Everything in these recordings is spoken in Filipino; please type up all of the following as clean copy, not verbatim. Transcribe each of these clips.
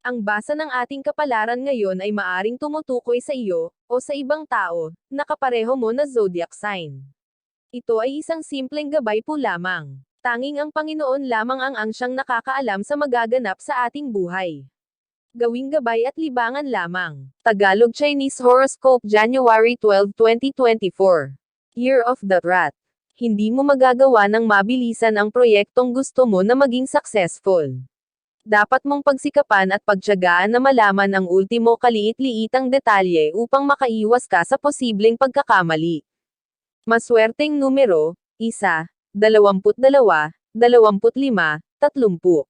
Ang basa ng ating kapalaran ngayon ay maaring tumutukoy sa iyo, o sa ibang tao, na kapareho mo na zodiac sign. Ito ay isang simpleng gabay po lamang. Tanging ang Panginoon lamang ang siyang nakakaalam sa magaganap sa ating buhay. Gawing gabay at libangan lamang. Tagalog Chinese Horoscope January 12, 2024. Year of the Rat. Hindi mo magagawa ng mabilisan ang proyektong gusto mo na maging successful. Dapat mong pagsikapan at pagtiyagaan na malaman ang ultimo kaliit-liitang detalye upang makaiwas ka sa posibleng pagkakamali. Maswerteng numero, 1, 22, 25, 30.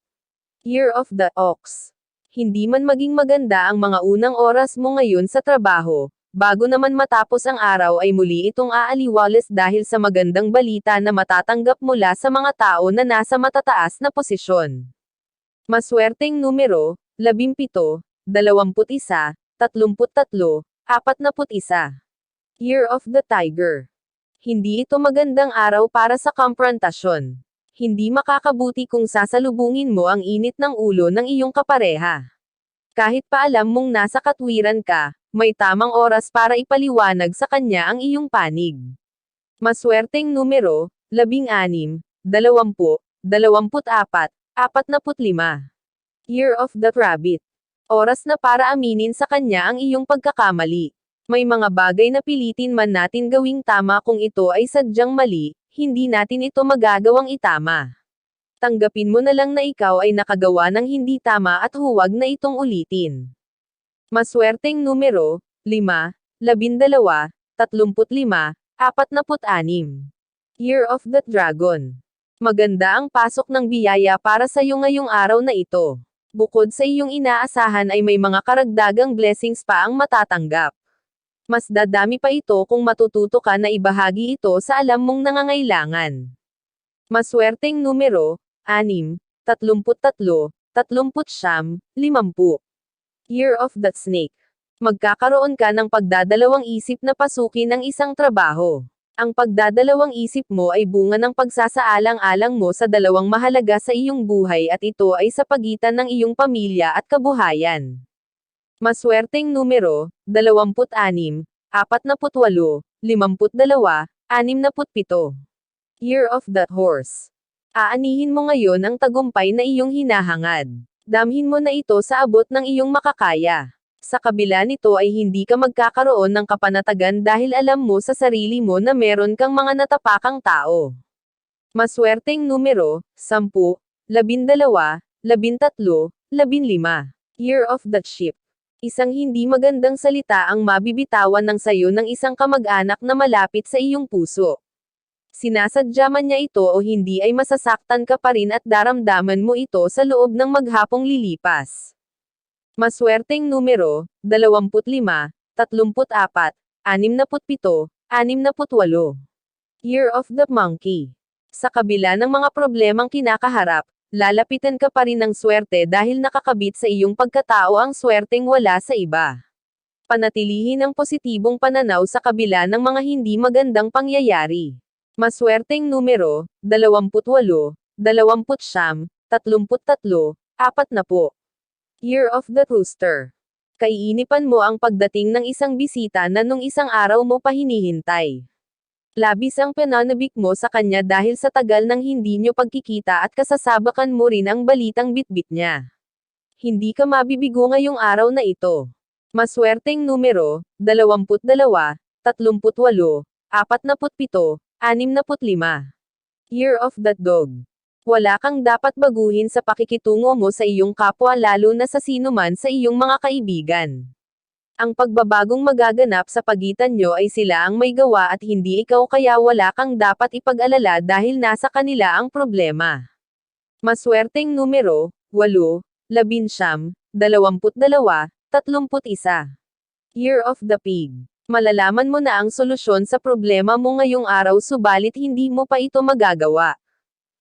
Year of the Ox. Hindi man maging maganda ang mga unang oras mo ngayon sa trabaho, bago naman matapos ang araw ay muli itong aaliwalas dahil sa magandang balita na matatanggap mula sa mga tao na nasa matataas na posisyon. Maswerteng numero, 17, 21, 33, 41. Year of the Tiger. Hindi ito magandang araw para sa komprontasyon. Hindi makakabuti kung sasalubungin mo ang init ng ulo ng iyong kapareha. Kahit pa alam mong nasa katwiran ka, may tamang oras para ipaliwanag sa kanya ang iyong panig. Maswerteng numero, 16, 20, 24, 45. Year of the Rabbit. Oras na para aminin sa kanya ang iyong pagkakamali. May mga bagay na pilitin man natin gawing tama kung ito ay sadyang mali, hindi natin ito magagawang itama. Tanggapin mo na lang na ikaw ay nakagawa ng hindi tama at huwag na itong ulitin. Maswerteng numero, 5, 12, 35, 46. Year of the Dragon. Maganda ang pasok ng biyaya para sa iyo ngayong araw na ito. Bukod sa iyong inaasahan ay may mga karagdagang blessings pa ang matatanggap. Mas dadami pa ito kung matututo ka na ibahagi ito sa alam mong nangangailangan. Maswerteng numero, 6, 33, 39, 50. Year of the Snake. Magkakaroon ka ng pagdadalawang isip na pasukin ang isang trabaho. Ang pagdadalawang isip mo ay bunga ng pagsasaalang-alang mo sa dalawang mahalaga sa iyong buhay at ito ay sa pagitan ng iyong pamilya at kabuhayan. Maswerteng numero, 26, 48, 52, 67. Year of the Horse. Aanihin mo ngayon ang tagumpay na iyong hinahangad. Damhin mo na ito sa abot ng iyong makakaya. Sa kabila nito ay hindi ka magkakaroon ng kapanatagan dahil alam mo sa sarili mo na meron kang mga natapakang tao. Maswerteng numero, 10, 12, 13, 15. Year of the Sheep. Isang hindi magandang salita ang mabibitawan ng sayo ng isang kamag-anak na malapit sa iyong puso. Sinasadya man niya ito o hindi ay masasaktan ka pa rin at daramdaman mo ito sa loob ng maghapong lilipas. Maswerteng numero, 25, 34, 67, 68. Year of the Monkey. Sa kabila ng mga problemang kinakaharap, lalapitan ka pa rin ng swerte dahil nakakabit sa iyong pagkatao ang swerteng wala sa iba. Panatilihin ang positibong pananaw sa kabila ng mga hindi magandang pangyayari. Maswerteng numero, 28, 29, 33, 40. Year of the Rooster. Kaiinipan mo ang pagdating ng isang bisita na nung isang araw mo pa hinihintay. Labis ang pananabik mo sa kanya dahil sa tagal ng hindi nyo pagkikita at kasasabakan mo rin ang balitang bitbit niya. Hindi ka mabibigo ngayong araw na ito. Maswerteng numero, 22, 38, 47, 65. Year of the Dog. Wala kang dapat baguhin sa pakikitungo mo sa iyong kapwa lalo na sa sinuman sa iyong mga kaibigan. Ang pagbabagong magaganap sa pagitan nyo ay sila ang may gawa at hindi ikaw kaya wala kang dapat ipag-alala dahil nasa kanila ang problema. Maswerteng numero, 8, 11, 22, 31. Year of the Pig. Malalaman mo na ang solusyon sa problema mo ngayong araw subalit hindi mo pa ito magagawa.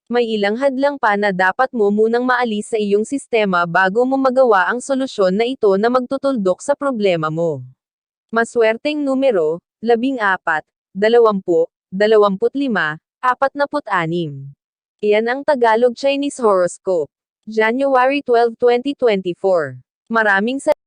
May ilang hadlang pa na dapat mo munang maalis sa iyong sistema bago mo magawa ang solusyon na ito na magtutuldok sa problema mo. Maswerteng numero, 14, 20, 25, 46. Iyan ang Tagalog Chinese Horoscope. January 12, 2024. Maraming salamat.